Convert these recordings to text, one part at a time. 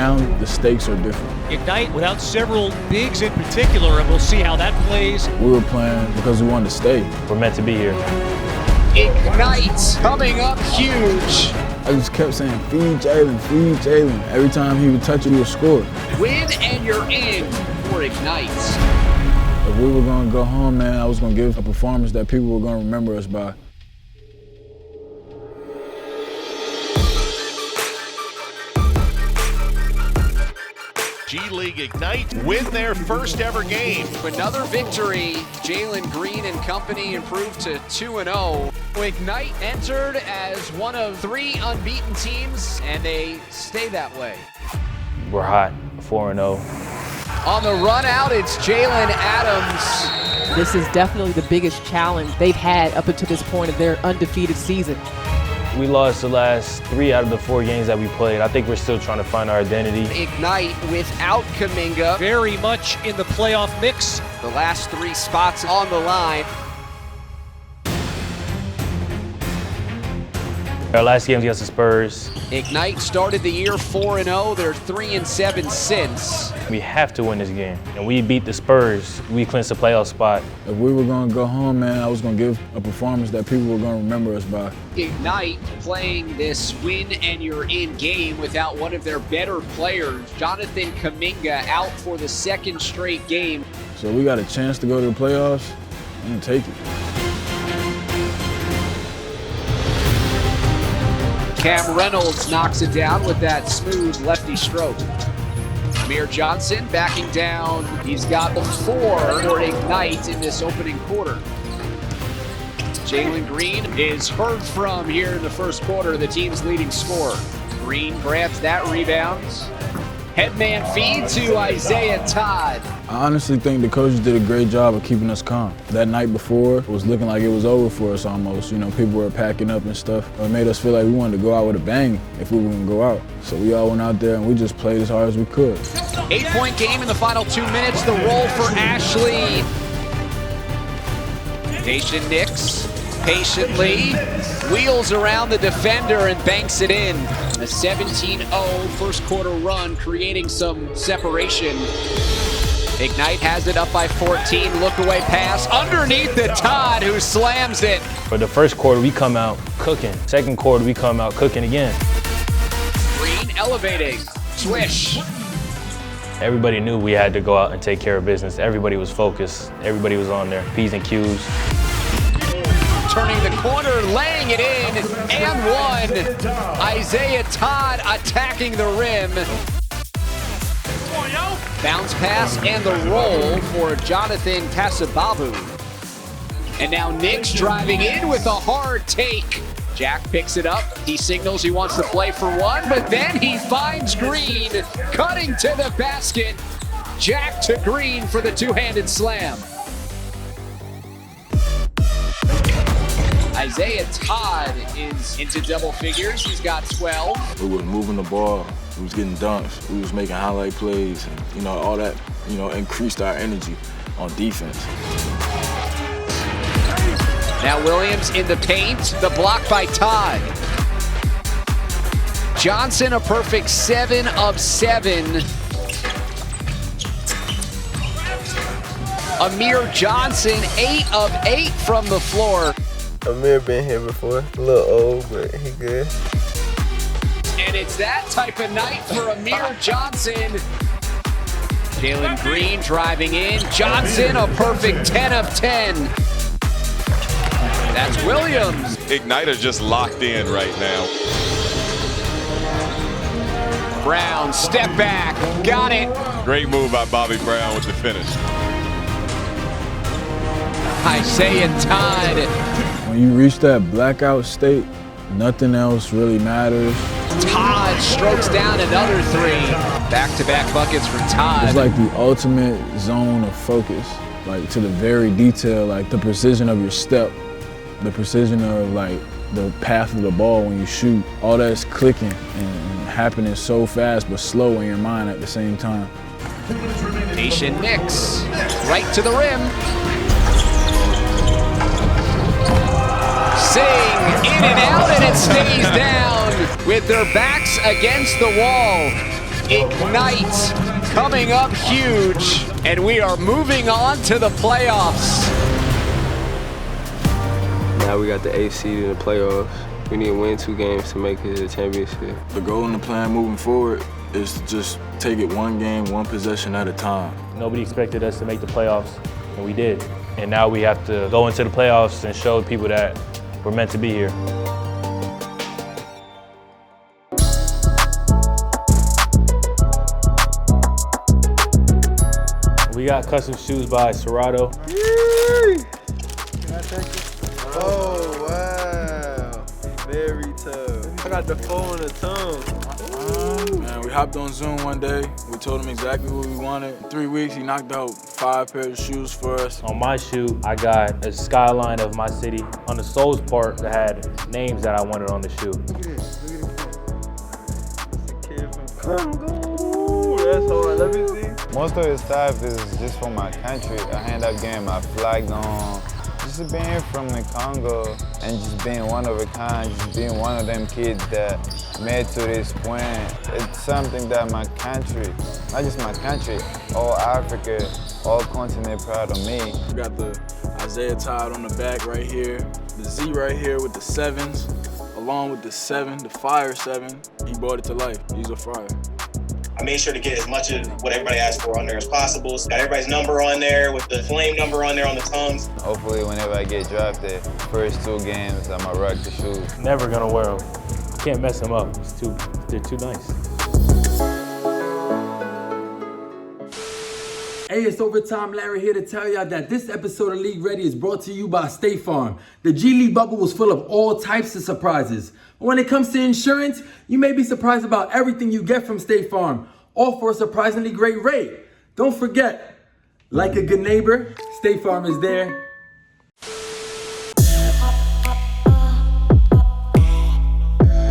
now the stakes are different. Ignite without several bigs in particular, and we'll see how that plays. We were playing because we wanted to stay. We're meant to be here. Ignite coming up huge. I just kept saying, feed Jalen, feed Jalen. Every time he would touch it, he would score. Win and you're in for Ignite. If we were going to go home, man, I was going to give a performance that people were going to remember us by. G-League Ignite win their first ever game. Another victory. Jalen Green and company improved to 2-0. Ignite entered as one of 3 unbeaten teams, and they stay that way. We're hot, 4-0. On the run out, it's Jalen Adams. This is definitely the biggest challenge they've had up until this point of their undefeated season. We lost the last 3 out of the 4 games that we played. I think we're still trying to find our identity. Ignite without Kuminga. Very much in the playoff mix. The last 3 spots on the line. Our last game against the Spurs. Ignite started the year 4-0. They're 3-7 since. We have to win this game. And we beat the Spurs. We clinched the playoff spot. If we were going to go home, man, I was going to give a performance that people were going to remember us by. Ignite playing this win and you're in game without one of their better players. Jonathan Kuminga out for the 2nd straight game. So we got a chance to go to the playoffs and take it. Cam Reynolds knocks it down with that smooth lefty stroke. Amir Johnson backing down. He's got the 4 for Ignite in this opening quarter. Jalen Green is heard from here in the first quarter, the team's leading scorer. Green grabs that rebound. Headman feed to Isaiah Todd. I honestly think the coaches did a great job of keeping us calm. That night before, it was looking like it was over for us almost. You know, people were packing up and stuff. It made us feel like we wanted to go out with a bang if we were going to go out. So we all went out there and we just played as hard as we could. 8-point game in the final 2 minutes. The roll for Ashley. Daishen Nix patiently wheels around the defender and banks it in. A 17-0 first quarter run, creating some separation. Ignite has it up by 14. Look away pass underneath the Todd, who slams it. For the first quarter, we come out cooking. Second quarter, we come out cooking again. Green elevating. Swish. Everybody knew we had to go out and take care of business. Everybody was focused. Everybody was on their P's and Q's. Turning the corner, laying it in, and 1. Isaiah Todd attacking the rim. Bounce pass and the roll for Jonathan Tasababu. And now Nix driving in with a hard take. Jack picks it up. He signals he wants to play for 1, but then he finds Green cutting to the basket. Jack to Green for the 2-handed slam. Isaiah Todd is into double figures. He's got 12. We were moving the ball. We was getting dunks. We was making highlight plays. And, you know, all that, you know, increased our energy on defense. Now Williams in the paint. The block by Todd. Johnson a perfect 7 of 7. Amir Johnson 8 of 8 from the floor. Amir been here before, a little old, but he good. And it's that type of night for Amir Johnson. Jalen Green driving in. Johnson a perfect 10 of 10. That's Williams. Ignite are just locked in right now. Brown, step back, got it. Great move by Bobby Brown with the finish. Isaiah Todd. When you reach that blackout state, nothing else really matters. Todd strokes down another 3. Back-to-back buckets for Todd. It's like the ultimate zone of focus, like to the very detail, like the precision of your step, the precision of like the path of the ball when you shoot. All that's clicking and happening so fast but slow in your mind at the same time. Daishen Nix, right to the rim. Sing in and out, and it stays down with their backs against the wall. Ignite coming up huge, and we are moving on to the playoffs. Now we got the 8th seed in the playoffs. We need to win 2 games to make it to the championship. The goal and the plan moving forward is to just take it 1 game, 1 possession at a time. Nobody expected us to make the playoffs, and we did. And now we have to go into the playoffs and show people that we're meant to be here. We got custom shoes by Sierato. Oh, wow. Very tough. I got the 4 on the tongue. Man, we hopped on Zoom one day. We told him exactly what we wanted. In 3 weeks, he knocked out 5 pairs of shoes for us. On my shoe, I got a skyline of my city. On the soles part, that had names that I wanted on the shoe. Look at this. It's a kid from Congo. That's hard. Let me see. Most of the stuff is just for my country. I end up getting my flag on. Just being from the Congo and just being one of a kind, just being one of them kids that made to this point. It's something that my country, not just my country, all Africa, all continent proud of me. We got the Isaiah Todd on the back right here, the Z right here with the 7s, along with the 7, the Fire 7. He brought it to life. He's a fire. I made sure to get as much of what everybody asked for on there as possible. Got everybody's number on there with the flame number on there on the tongues. Hopefully whenever I get drafted, first 2 games, I'ma rock the shoes. Never gonna wear them. I can't mess them up. They're too nice. Hey, it's Overtime Larry here to tell y'all that this episode of League Ready is brought to you by State Farm. The G League bubble was full of all types of surprises. But when it comes to insurance, you may be surprised about everything you get from State Farm, all for a surprisingly great rate. Don't forget, like a good neighbor, State Farm is there.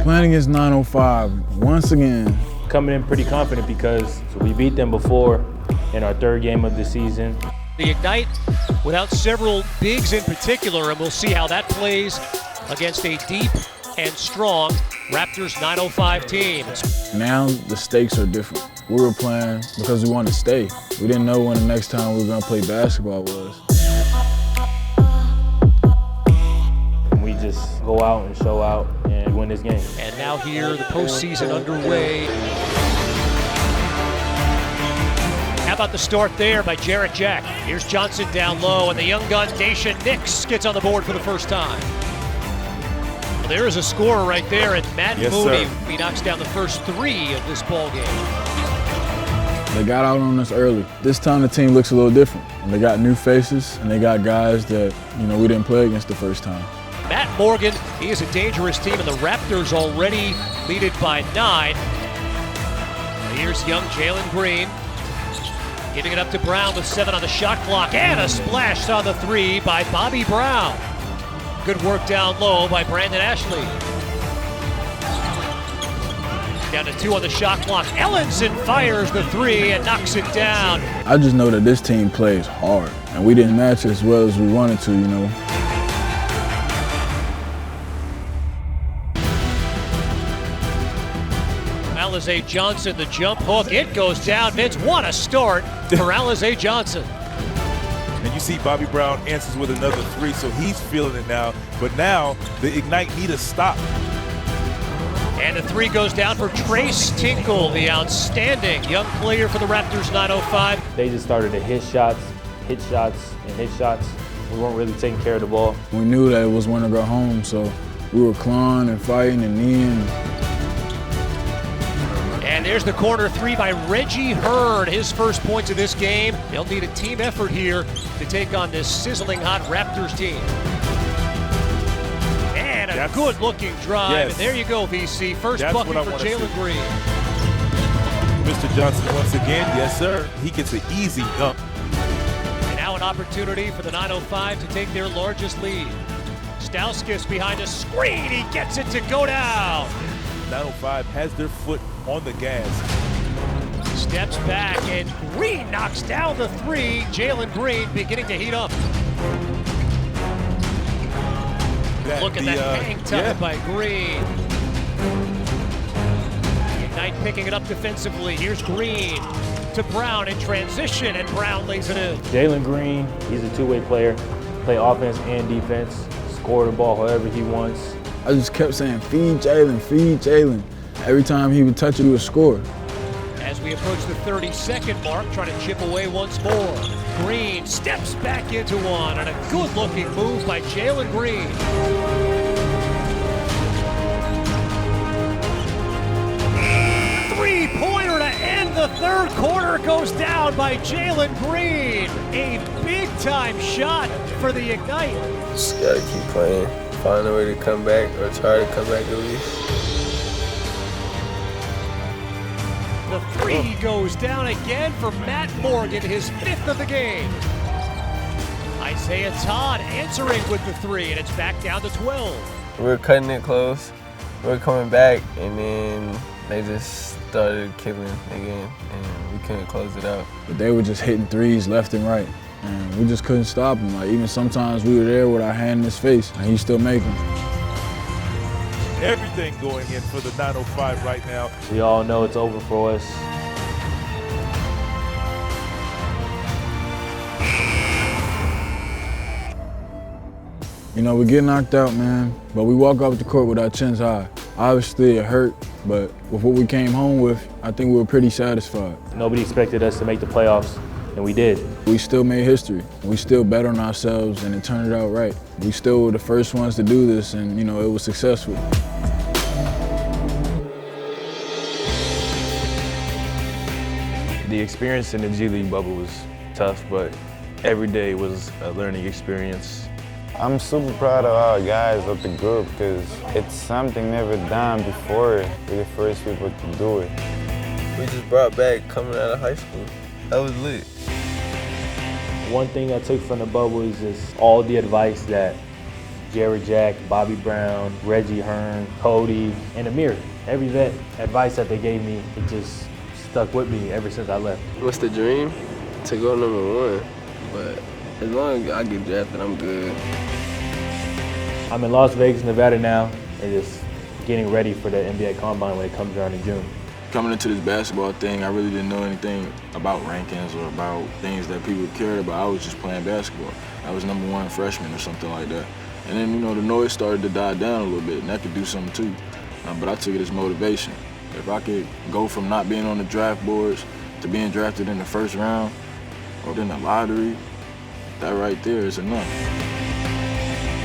Playing against 905, once again. Coming in pretty confident because we beat them before in our 3rd game of the season. The Ignite without several bigs in particular, and we'll see how that plays against a deep and strong Raptors 905 team. Now the stakes are different. We were playing because we wanted to stay. We didn't know when the next time we were going to play basketball was. We just go out and show out and win this game. And now here, the postseason underway. How about the start there by Jarrett Jack? Here's Johnson down low, and the young gun Daishen gets on the board for the first time. Well, there is a scorer right there, and Matt Mooney, he knocks down the first 3 of this ball game. They got out on us early. This time the team looks a little different. And they got new faces, and they got guys that, we didn't play against the first time. Matt Morgan, he is a dangerous team, and the Raptors already lead it by 9. Here's young Jalen Green, giving it up to Brown with 7 on the shot clock, and a splash on the 3 by Bobby Brown. Good work down low by Brandon Ashley. Down to 2 on the shot clock. Ellenson fires the 3 and knocks it down. I just know that this team plays hard, and we didn't match as well as we wanted to, Alize Johnson, the jump hook, it goes down. Vince, what a start for Alize Johnson. And you see Bobby Brown answers with another 3, so he's feeling it now. But now the Ignite need a stop. And the 3 goes down for Trace Tinkle, the outstanding young player for the Raptors 905. They just started to hit shots, and hit shots. We weren't really taking care of the ball. We knew that it was when to go home, so we were clawing and fighting and kneeing. And there's the corner 3 by Reggie Hurd, his first points of this game. They'll need a team effort here to take on this sizzling hot Raptors team. And a good-looking drive, yes. And there you go, VC. First bucket for Jalen Green. Mr. Johnson once again, yes sir. He gets an easy dunk. And now an opportunity for the 905 to take their largest lead. Stauskas behind a screen, he gets it to go down. 905 has their foot on the gas. Steps back, and Green knocks down the 3. Jalen Green beginning to heat up. Look at that hang time by Green. Ignite picking it up defensively. Here's Green to Brown in transition, and Brown lays it in. Jalen Green, he's a two-way player. Play offense and defense. Score the ball however he wants. I just kept saying, feed Jalen, feed Jalen. Every time he would touch it, he would score. As we approach the 30-second mark, trying to chip away once more. Green steps back into one, and a good-looking move by Jalen Green. Three-pointer to end the third quarter goes down by Jalen Green. A big-time shot for the Ignite. Just gotta keep playing, find a way to come back or try to come back at least. The three goes down again for Matt Morgan, his 5th of the game. Isaiah Todd answering with the three, and it's back down to 12. We're cutting it close. We're coming back, and then they just started killing again, and we couldn't close it out. But they were just hitting threes left and right, and we just couldn't stop them. Like, even sometimes we were there with our hand in his face, and he still making them. Everything going in for the 905 right now. We all know it's over for us. You know, we get knocked out, man, but we walk off the court with our chins high. Obviously, it hurt, but with what we came home with, I think we were pretty satisfied. Nobody expected us to make the playoffs, and we did. We still made history. We still bet on ourselves, and it turned out right. We still were the first ones to do this, and, you know, it was successful. The experience in the G League bubble was tough, but every day was a learning experience. I'm super proud of our guys of the group because it's something never done before. We're the first people to do it. We just brought back coming out of high school. That was lit. One thing I took from the bubble is just all the advice that Jared Jack, Bobby Brown, Reggie Hearn, Cody, and Amir, every vet advice that they gave me, it just stuck with me ever since I left. What's the dream? To go #1, but as long as I get drafted, I'm good. I'm in Las Vegas, Nevada now, and just getting ready for the NBA Combine when it comes around in June. Coming into this basketball thing, I really didn't know anything about rankings or about things that people cared about. I was just playing basketball. I was #1 freshman or something like that. And then, you know, the noise started to die down a little bit, and that could do something too. But I took it as motivation. If I could go from not being on the draft boards to being drafted in the first round or in the lottery, that right there is enough.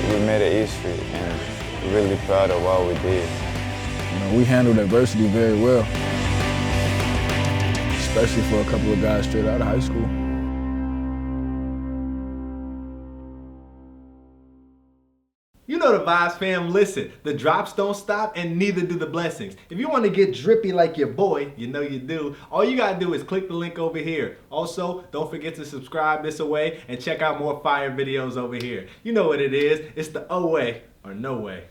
We made a history and really proud of what we did. You know, we handled adversity very well, especially for a couple of guys straight out of high school. You know the vibes, fam. Listen, the drops don't stop and neither do the blessings. If you want to get drippy like your boy, you know you do, all you got to do is click the link over here. Also, don't forget to subscribe this away and check out more fire videos over here. You know what it is. It's the O way or no way.